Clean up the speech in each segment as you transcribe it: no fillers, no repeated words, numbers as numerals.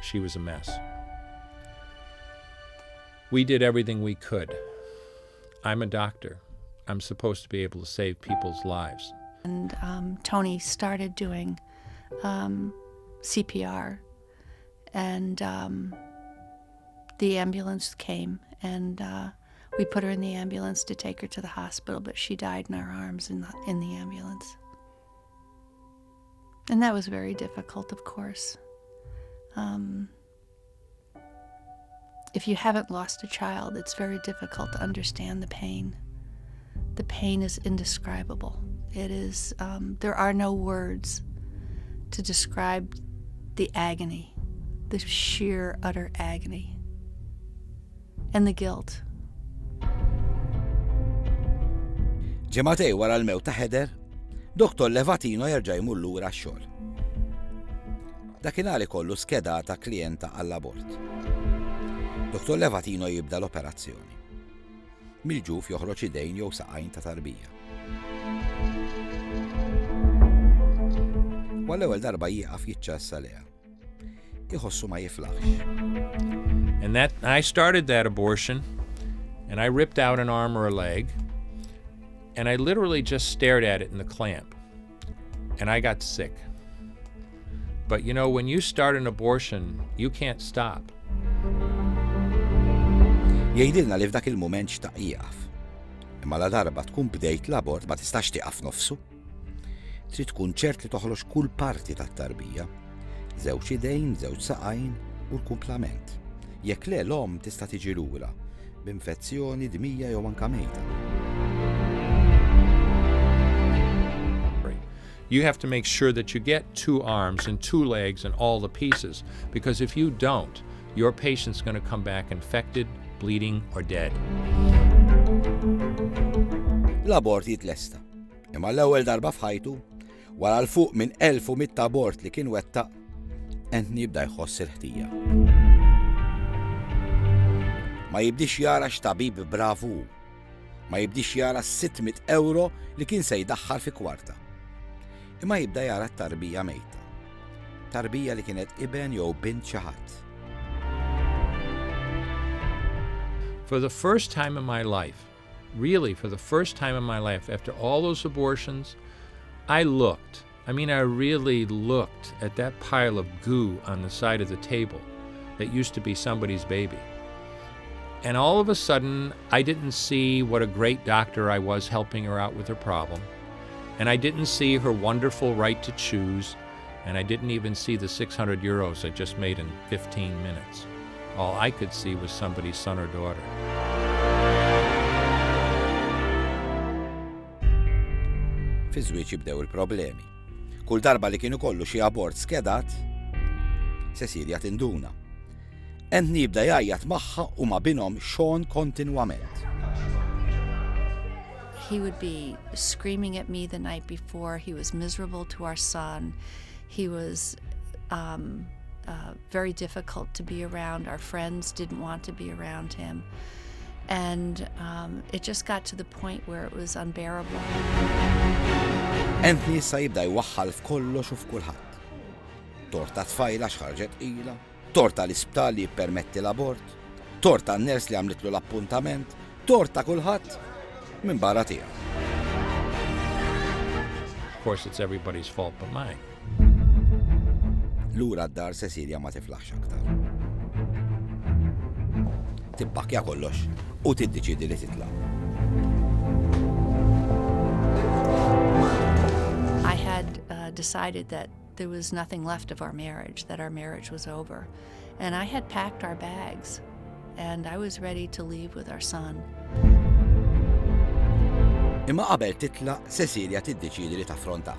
she was a mess. We did everything we could. I'm a doctor. I'm supposed to be able to save people's lives. And Tony started doing CPR, and the ambulance came, and we put her in the ambulance to take her to the hospital, but she died in our arms in the ambulance. And that was very difficult, of course. If you haven't lost a child, it's very difficult to understand the pain. The pain is indescribable. It is, there are no words to describe the agony, the sheer, utter agony, and the guilt. Ġematej wara l-mewt ta' Heather, Dr. Levatino jerġa' jmur lura x-xogħol. Dakinhar ikollu skedata klijenta għall-abort. Dr. Levatino jibda l-operazzjoni. Mill-ġuf joħroġ idejn jew saqajn ta' tarbija. Wal-ewwel darba jieqaf jiċċassa leha. Iħossu ma jiflaħx. And I started that abortion, and I ripped out an arm or a leg, and I literally just stared at it in the clamp, and I got sick. But you know, when you start an abortion, you can't stop. Jgħidilna li f'dak il-mument xtaq jieqaf. Imma la darba tkun bdejt l-abort ma tistax tieqaf nofsu. Trid tkun ċert li toħroġ kull parti tat-tarbija, żewġ idejn, żewġ saqajn u l-kumplament. Jekk le l-om tista' tiġi lura b'infezzjoni, dmija jew anke mejta. You have to make sure that you get 2 arms and 2 legs and all the pieces, because if you don't, your patient's going to come back infected, bleeding, or dead. L-abort jitlesta. Imma l-ewwel darba f'ħajtu, wara l-fuq minn 1100 abort li kien wettaq, Anthony jibda jħoss il-ħtija. Ma jibdix jara x'tabib bravu. Ma jibdix jara 600 euro li kien se jdaħħal fi kwarta. Imma jibda jara t-tarbija mejta. Tarbija li kienet iben jew bint xi ħadd. For the first time in my life, really for the first time in my life, after all those abortions, I looked. I mean, I really looked at that pile of goo on the side of the table that used to be somebody's baby. And all of a sudden, I didn't see what a great doctor I was helping her out with her problem. And I didn't see her wonderful right to choose. And I didn't even see the 600 euros I just made in 15 minutes. All I could see was somebody's son or daughter. Fi żwieġ jibdew il-problemi. Kull darba li kienu kollu xi abort skedat, Cecilia tinduna. Anthony jibda jgħajjat magħha u ma binhom Sean kontinwament. He would be screaming at me the night before. He was miserable to our son. He was very difficult to be around. Our friends didn't want to be around him. And it just got to the point where it was unbearable. Anthony issa jibda jwaħħal f'kollox u f'kulħadd. Torta tfajla x'ħarġet ilha, torta l-isptal li jippermetti l-abort, torta n-ners li għamlitlu l-appuntament, torta kulħadd minn barra tiegħu. Of course, it's everybody's fault but mine. Lura d-dar Cecilia ma tiflaħx aktar. Tibbakja kollox u tiddeċiedi li titla'. I had decided that there was nothing left of our marriage, that our marriage was over. And I had packed our bags, and I was ready to leave with our son. Imma qabel titla' Cecilia tiddeċiedi li taffrontaħ.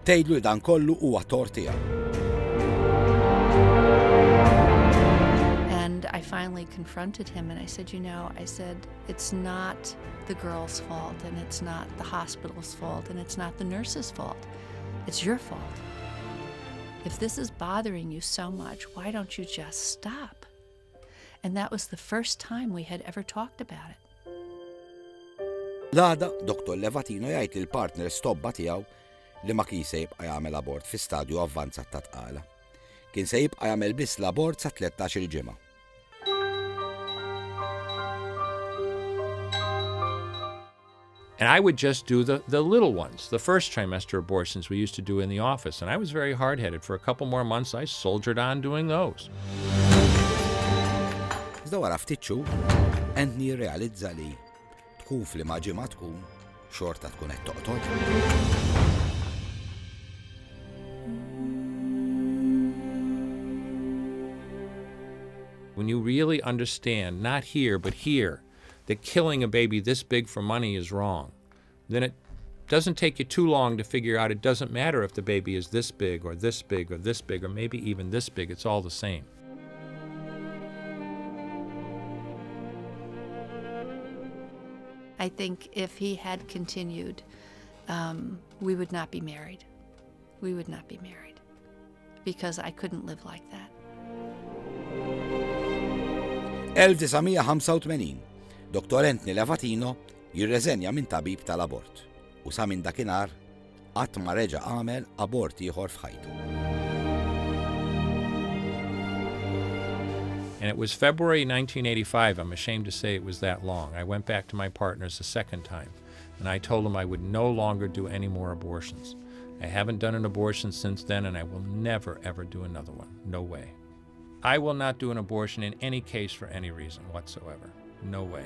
Tgħidlu li dan kollu huwa tort tiegħu. And I finally confronted him and I said, it's not the girl's fault and it's not the hospital's fault and it's not the nurse's fault. It's your fault. If this is bothering you so much, why don't you just stop? And that was the first time we had ever talked about it. L-għada, Dr. Levatino jgħid li l-partner stobba tiegħu li ma kien se jibqa' jagħmel abort fi stadju avvanzat ta' tqala. kien se jibqa' jagħmel biss l-abort sa 13-il ġimgħa. And I would just do the little ones, the first trimester abortions we used to do in the office. And I was very hard-headed. For a couple more months, I soldiered on doing those. Iżda wara ftit xhur, Anthony jirrealizza li tkun f'liema ġimgħa tkun xorta tkun qed toqtol. When you really understand, not here, but here, that killing a baby this big for money is wrong, then it doesn't take you too long to figure out it doesn't matter if the baby is this big or this big or this big or maybe even this big, it's all the same. I think if he had continued, we would not be married. We would not be married because I couldn't live like that. 1985, Dr. Anthony Levatino jirreżenja minn tabib tal-abort u sa minn dakinhar qatt ma reġa' għamel abort ieħor f'ħajtu. And it was February 1985. I'm ashamed to say it was that long. I went back to my partners a second time, and I told them I would no longer do any more abortions. I haven't done an abortion since then, and I will never, ever do another one. No way. I will not do an abortion in any case for any reason whatsoever. No way.